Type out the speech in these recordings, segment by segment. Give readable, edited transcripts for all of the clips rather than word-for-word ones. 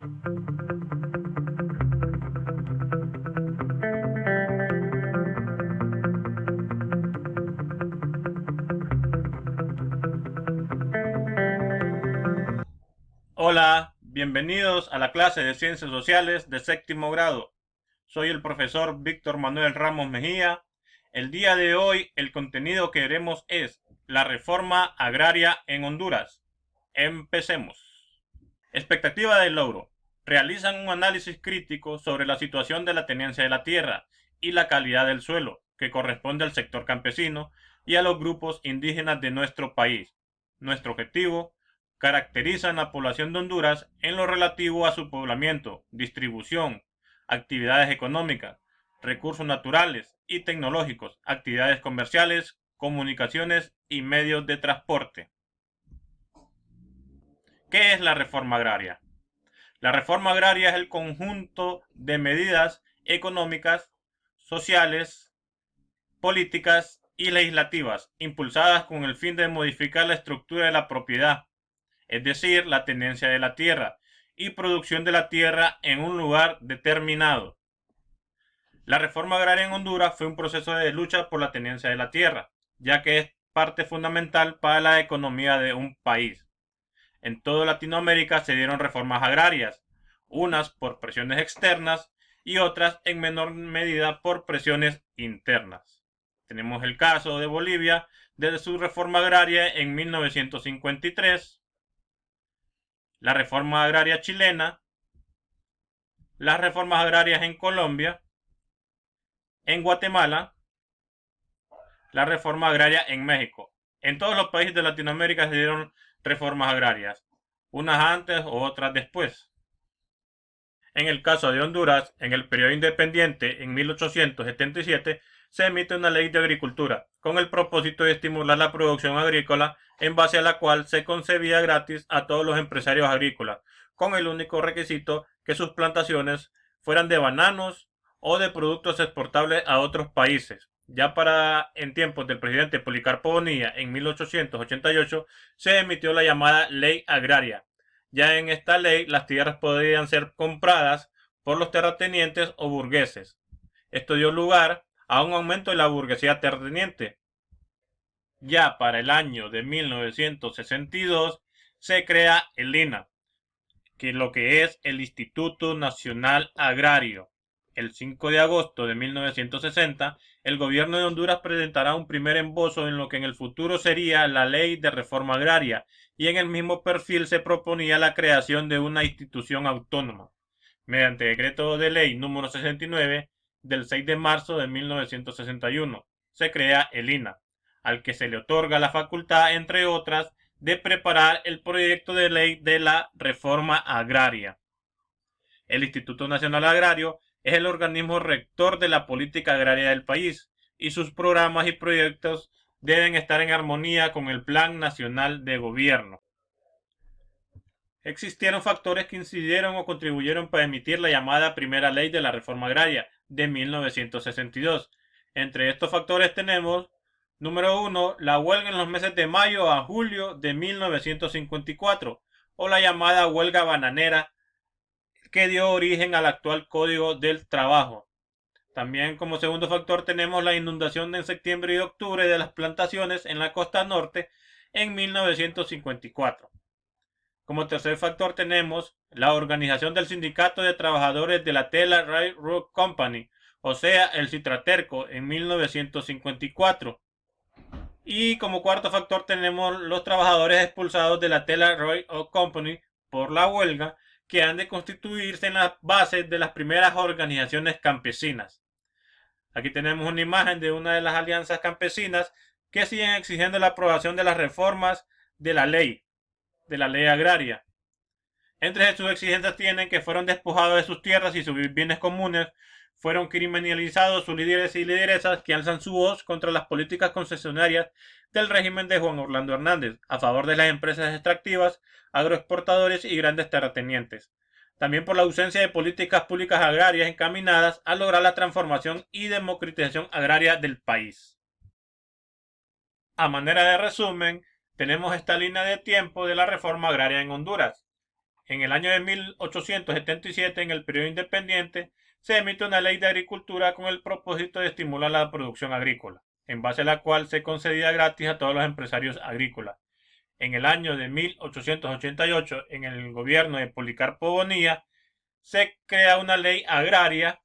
Hola, bienvenidos a la clase de Ciencias Sociales de séptimo grado. Soy el profesor Víctor Manuel Ramos Mejía. El día de hoy el contenido que veremos es la reforma agraria en Honduras. Empecemos. Expectativa de logro. Realizan un análisis crítico sobre la situación de la tenencia de la tierra y la calidad del suelo, que corresponde al sector campesino y a los grupos indígenas de nuestro país. Nuestro objetivo: caracterizan la población de Honduras en lo relativo a su poblamiento, distribución, actividades económicas, recursos naturales y tecnológicos, actividades comerciales, comunicaciones y medios de transporte. ¿Qué es la reforma agraria? La reforma agraria es el conjunto de medidas económicas, sociales, políticas y legislativas impulsadas con el fin de modificar la estructura de la propiedad, es decir, la tenencia de la tierra y producción de la tierra en un lugar determinado. La reforma agraria en Honduras fue un proceso de lucha por la tenencia de la tierra, ya que es parte fundamental para la economía de un país. En toda Latinoamérica se dieron reformas agrarias, unas por presiones externas y otras en menor medida por presiones internas. Tenemos el caso de Bolivia desde su reforma agraria en 1953, la reforma agraria chilena, las reformas agrarias en Colombia, en Guatemala, la reforma agraria en México. En todos los países de Latinoamérica se dieron reformas agrarias, unas antes o otras después. En el caso de Honduras, en el periodo independiente, en 1877, se emite una ley de agricultura, con el propósito de estimular la producción agrícola, en base a la cual se concedía gratis a todos los empresarios agrícolas, con el único requisito que sus plantaciones fueran de bananos o de productos exportables a otros países. Ya en tiempos del presidente Policarpo Bonilla, en 1888, se emitió la llamada Ley Agraria. Ya en esta ley, las tierras podían ser compradas por los terratenientes o burgueses. Esto dio lugar a un aumento de la burguesía terrateniente. Ya para el año de 1962 se crea el INA, que lo que es el Instituto Nacional Agrario. El 5 de agosto de 1960, el gobierno de Honduras presentará un primer esbozo en lo que en el futuro sería la Ley de Reforma Agraria, y en el mismo perfil se proponía la creación de una institución autónoma. Mediante decreto de ley número 69 del 6 de marzo de 1961, se crea el INA, al que se le otorga la facultad, entre otras, de preparar el proyecto de ley de la reforma agraria. El Instituto Nacional Agrario es el organismo rector de la política agraria del país, y sus programas y proyectos deben estar en armonía con el Plan Nacional de Gobierno. Existieron factores que incidieron o contribuyeron para emitir la llamada Primera Ley de la Reforma Agraria de 1962. Entre estos factores tenemos: número 1, la huelga en los meses de mayo a julio de 1954, o la llamada huelga bananera, que dio origen al actual Código del Trabajo. También como segundo factor tenemos la inundación en septiembre y octubre de las plantaciones en la costa norte en 1954. Como tercer factor tenemos la organización del Sindicato de Trabajadores de la Tela Railroad Company, o sea, el Citraterco, en 1954. Y como cuarto factor tenemos los trabajadores expulsados de la Tela Railroad Company por la huelga, que han de constituirse en las bases de las primeras organizaciones campesinas. Aquí tenemos una imagen de una de las alianzas campesinas que siguen exigiendo la aprobación de las reformas de la ley agraria. Entre sus exigencias tienen que fueron despojados de sus tierras y sus bienes comunes, fueron criminalizados sus líderes y lideresas que alzan su voz contra las políticas concesionarias del régimen de Juan Orlando Hernández, a favor de las empresas extractivas, agroexportadores y grandes terratenientes. También por la ausencia de políticas públicas agrarias encaminadas a lograr la transformación y democratización agraria del país. A manera de resumen, tenemos esta línea de tiempo de la reforma agraria en Honduras. En el año de 1877, en el periodo independiente, se emite una ley de agricultura con el propósito de estimular la producción agrícola, en base a la cual se concedía gratis a todos los empresarios agrícolas. En el año de 1888, en el gobierno de Policarpo Bonilla, se crea una ley agraria.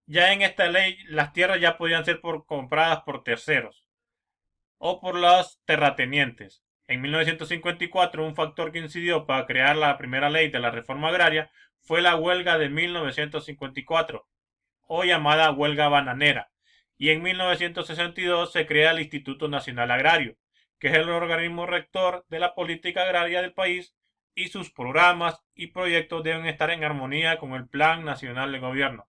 Ya en esta ley las tierras ya podían ser compradas por terceros o por los terratenientes. En 1954, un factor que incidió para crear la primera ley de la reforma agraria fue la huelga de 1954, o llamada huelga bananera, y en 1962 se crea el Instituto Nacional Agrario, que es el organismo rector de la política agraria del país, y sus programas y proyectos deben estar en armonía con el Plan Nacional de Gobierno.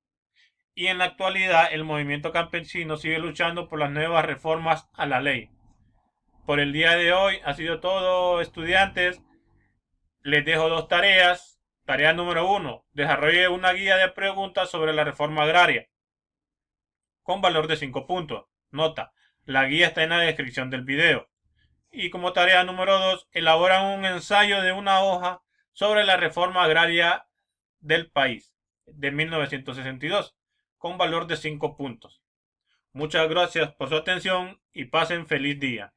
Y en la actualidad el movimiento campesino sigue luchando por las nuevas reformas a la ley. Por el día de hoy ha sido todo, estudiantes. Les dejo dos tareas. Tarea número 1. Desarrolle una guía de preguntas sobre la reforma agraria con valor de 5 puntos. Nota, la guía está en la descripción del video. Y como tarea número 2, elabora un ensayo de una hoja sobre la reforma agraria del país de 1962 con valor de 5 puntos. Muchas gracias por su atención y pasen feliz día.